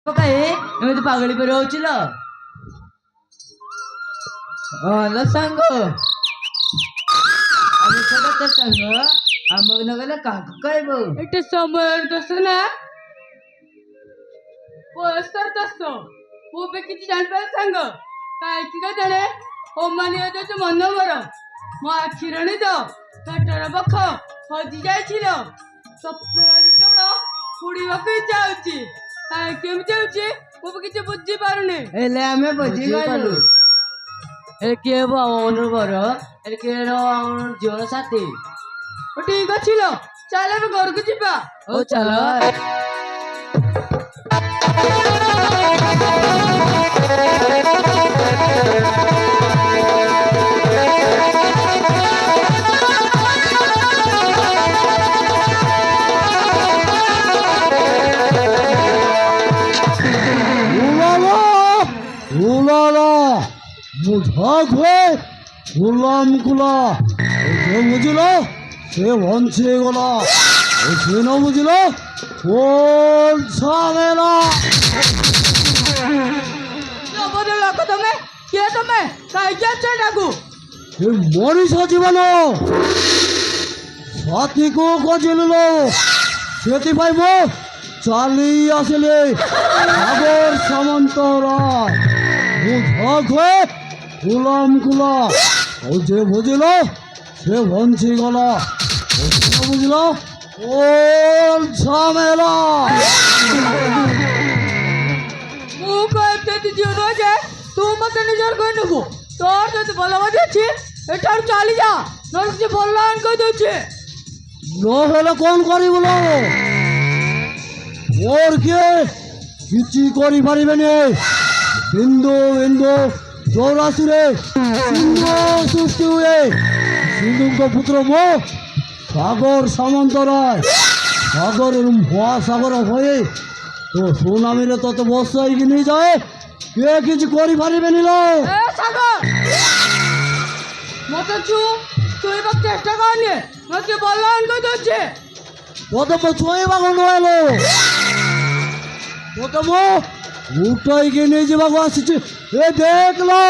ଏମିତି ପାଗଳି ପରି ହଉଚିଲ। ଭଲ ସାଙ୍ଗ ଆମେ ଛୋଟ ସାଙ୍ଗ ଆମକୁ ନ ଗଲେ କାହାକୁ କହିବୁ? ଏଠି ସମୟର ଦୋଷ ନା ବୟସର ଦୋଷ। ମୁଁ ବି କିଛି ଜାଣିପାରେ ସାଙ୍ଗ କାହିଁକି କେଜାଣେ ଅମାନି ଯାଉଛି ମନ ମୋର। ମୋ ଆଖିର ନିଦ ପେଟର ବଖ ହଜି ଯାଇছিল। ସ୍ୱପ୍ନର କେବଳ ଉଡ଼ିବାକୁ ଇଚ୍ଛା ହଉଛି। କାହିଁକି ଏମିତି ହଉଛି ମୁଁ ବି କିଛି ବୁଝିପାରୁନି। ହେଲେ ଆମେ ବୁଝିଗଲୁ। ଏ କିଏ ଅନୁଭବର ଏ କିଏ ଆମର ଝିଅର ସାଥୀ। ଠିକ ଅଛି ଲୋ, ଚାଲ ଆମେ ଘରକୁ ଯିବା। ହଉ ଚାଲ। বুঝিল সে বঞ্চে গলা সে ন বুঝিল কোন ঝামেলা। ଲୋକ ତମେ କିଏ? ତମେ କାହିଁକି ଆଛ ଏଟାକୁ? ଏ ମଣିଷ ଜୀବନ ସାଥୀକୁ ଖୋଜିଲୁ ସେଥିପାଇଁ ମୁଁ ଚାଲି ଆସିଲି ସାଗର ସାମନ୍ତରାୟ। ମୁଁ ଝାଖେ ଗୁଲାମ କୁଲା ଆଉ ଯେ ବୁଝିଲ ସେ ବଞ୍ଚିଗଲା ବୁଝିଲ কোন ঝামেলা। ମୁଁ କହିବି ଝିଅ ଯେ ତୁ ମତେ ନିଜର କହିନବୁ। ତୋର ଯଦି ଭଲ ମଜା ଅଛି ଏଠାରୁ ଚାଲି ଯା, ନହେଲେ କିଛି ଭଲ ଆଣି କହିଦେଉଛି। নহলে কোন করিব মোর কিয়ে কিছু করি পারিবেনি। বিন্দু বিন্দু চৌরাশিরে সিন্ধু সৃষ্টি হুয়ে সিন্ধুଙ୍କ পুত্র মো সাগর সামন্তরায়। সাগরের মহাসাগর হয়ে তো সুনামিরে তত বসাইকি নিয়ে যায় কে কিছু করি পারিবেনি লো। এ সাগর মতে ছুঁইবার চেষ্টা করনি, মতে ଭଲ ଆଣି କହିଦେଉଛି। তত ছুঁইবাকু নহেলো তত মো উঠাইকি নিয়ে যাবাকু আসিছি। এ দেখলো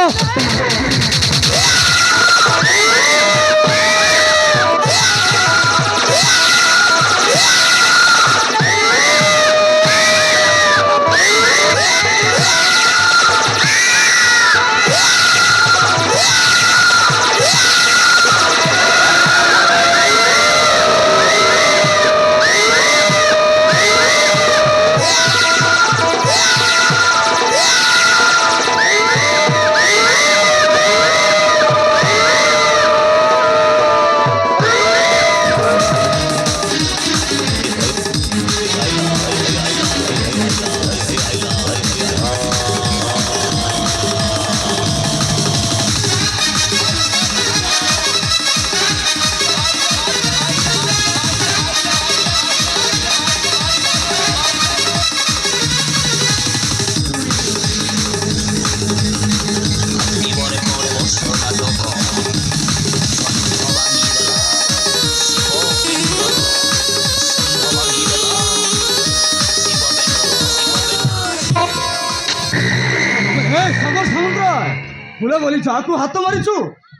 ফুলে বলি যাহাକୁ ହାତ ମାରିଛୁ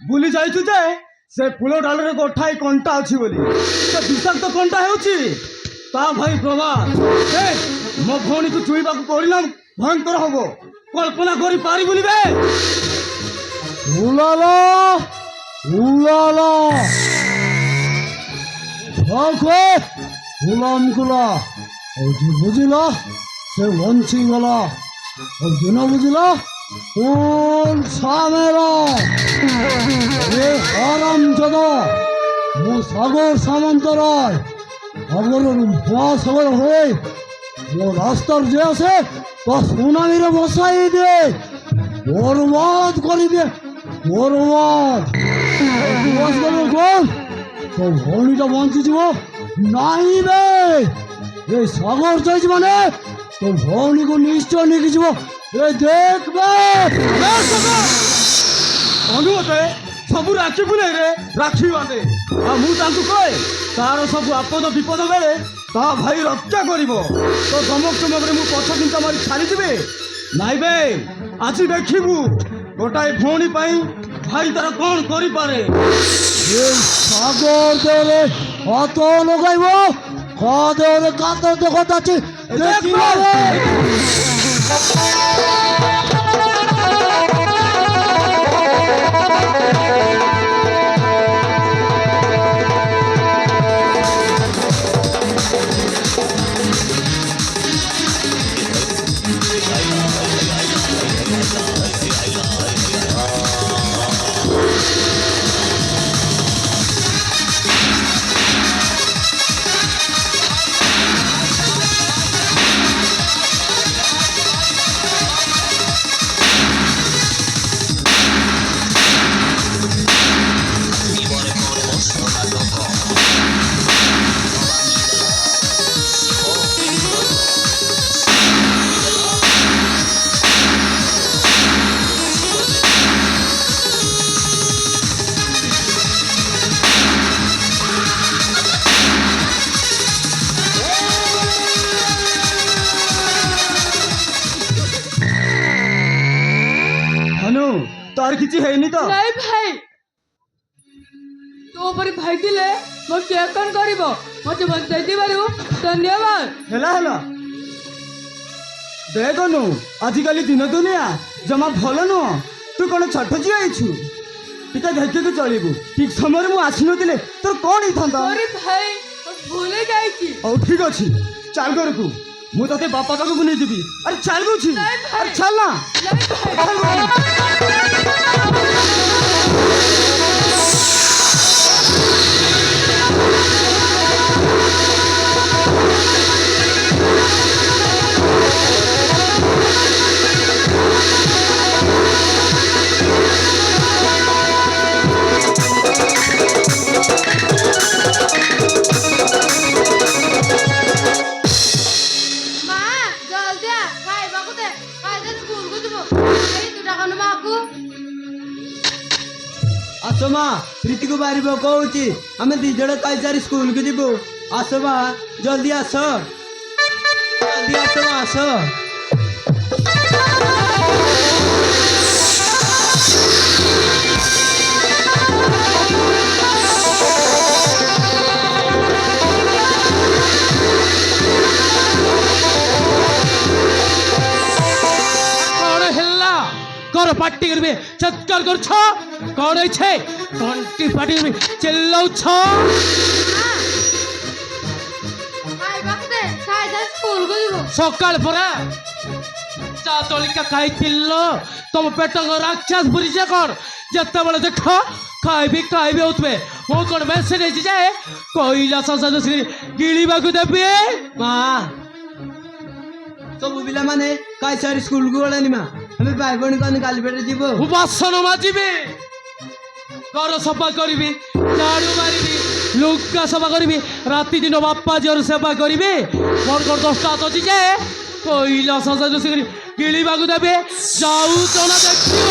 ଭୁଲି ଯାଇଛୁ ଯେ ସେ ଫୁଲ ଡାଳରେ ଗୋଠାଏ କଣ୍ଟା ଅଛି ବୋଲି। ସେ ବିଷାକ୍ତ କଣ୍ଟା ହେଉଛି ତା ଭାଇ ପ୍ରଭାତ। ମୋ ଭଉଣୀକୁ ଛୁଇଁବାକୁ ପରିଣାମ ଭୟଙ୍କର ହବ, କଳ୍ପନା କରିପାରିବୁନି ବେ। ବୁଝିଲ ସେ ବଞ୍ଚିଗଲା ଦିନ ବୁଝିଲ কোন ঝামেলা। এ হারামজাদা মো সাগর সামন্তরায় সাগরের মহাসাগর হয়ে মো রাস্তার যে আছে তা সুনামিরে বসাই দে, বরবাদ করে দে, বরবাদ। তো ভৌণীটা বঞ্চিଯିବ ନାହିଁ বে। এই সাগর চাইছি মানে তো ভৌণীକୁ নিশ্চয় ନେଇକି ଯିବ। দেখবে ଅନୁମତେ ସବୁ ରାକ୍ଷୀ ପୁନେଇରେ ରାକ୍ଷୀ ବାନ୍ଧେ। ଆଉ ମୁଁ ତାଙ୍କୁ କହେ ତାର ସବୁ ଆପଦ ବିପଦ ବେଳେ ତା ଭାଇ ରକ୍ଷା କରିବ ତ ଧମକ ଚମକରେ ମୁଁ ପଛ ଚିନ୍ତା ମାରି ଛାଡ଼ିଯିବି ନାଇଁ ବେ ଆଜି ଦେଖିବୁ ଗୋଟାଏ ଭଉଣୀ ପାଇଁ ଭାଇ ତାର କ'ଣ କରିପାରେ সাগর দেওয়ালে অত লগাইব খাওয়া দেওয়ালে কাতর জগৎ আছে ହନୁ ତାର କିଛି ହେଇନି ତ ନାଇଁ ଭାଇ ତୋ ଉପରେ ଭାଇ ଥିଲେ ମୋ କିଏ କ'ଣ କରିବ ମତେ ବଞ୍ଚାଇ ଦେବାରୁ ଧନ୍ୟବାଦ ହେଲା ହେଲା ଦେଖନୁ ଆଜିକାଲି ଦିନ ଦୁନିଆ ଜମା ଭଲ ନୁହଁ ତୁ କ'ଣ ଛୋଟ ଝିଅ ହେଇଛୁ ଟିକେ ଦେଖିକି ଚଳିବୁ ଠିକ ସମୟରେ ମୁଁ ଆସିନଥିଲେ ତୋର କ'ଣ ହେଇଥାନ୍ତା ସରି ଭାଇ ଭୁଲି ଯାଇଛି ହଉ ଠିକ ଅଛି ଚାଲ ଘରକୁ ମୁଁ ତତେ ବାପା ପାଖକୁ ନେଇଯିବି ଆରେ ଚାଲ କହୁଛି ନାଇଁ ଭାଇ। ଆରେ ଚାଲ ନା ନାଇଁ ଭାଇ মা জলদি আ খাইবাকু দে খাইদে স্কুলকু যাব এই 2 টাকা মাকু আস মা প্রীতিকে বাড়ি কହୁଛି ଆମେ ଦି ଜଣ ଖାଇସାରି ସ୍କୁଲକୁ ଯିବୁ ଆସ ମା ଜଲ୍ଦି ଆସ ମା ଆସ कौन हिल्ला कर पार्टी करबे चक्कर कर छ कौन छै कंटी पार्टी करबे चिल्लाउ छ খাইবাকু দে খাইদে স্কুলকু যাব সকাল পরে চা তলিকা খাইছিল তোম পেট রাক্ষস বুঝিছে কর যেতবেলে দেখ খাইবি উঠবে মো কোন মেসেজ হয়েছি যে কইলা সংসার গিলিবাকু দেবে মা ସବୁ ପିଲାମାନେ ଖାଇସାରି ସ୍କୁଲକୁ ଗଲେଣି ମା ଆମେ ଭାଇ ଭଉଣୀ କଣ କାଲି ପେଟରେ ଯିବୁ ବାସନ ମାଜିବି ଘର ସଫା କରିବି ଝାଡୁ ମାରିବି ଲୁଗା ସଫା କରିବି ରାତି ଦିନ ବାପା ଝିଅର ସେବା କରିବି ମୋର କ'ଣ ଦଶଟା ହାତ ଅଛି ଯେ କହିଲା ସଂସାର ରୋଷେଇ କରି ଗିଳିବାକୁ ଦେବେ ଯାଉଛ ନା ଦେଖିବ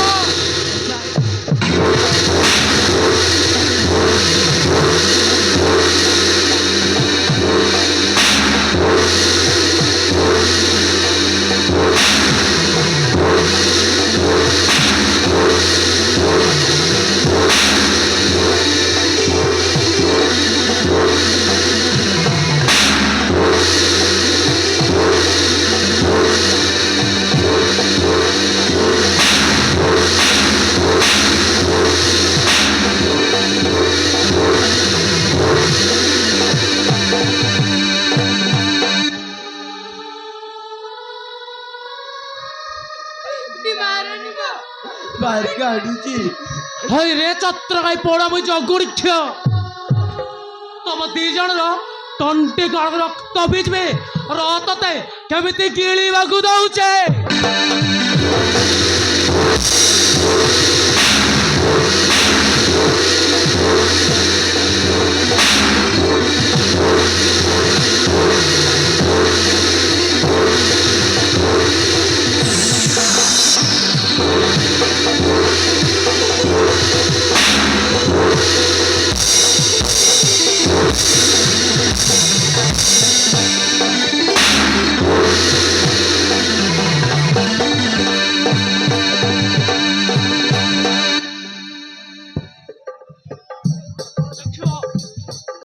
ଭାରି କାଢୁଛି ହଇ ରେ ଚତ୍ର ଖାଇ ପୋଡ଼ା ମୁଇଁ ଜଗୁଡ଼ିଛ ତମ ଦି ଜଣର ତଣ୍ଟି କଣ ରକ୍ତ ବିଜବେ ର ତତେ କେମିତି ଗିଳିବାକୁ ଦଉଛେ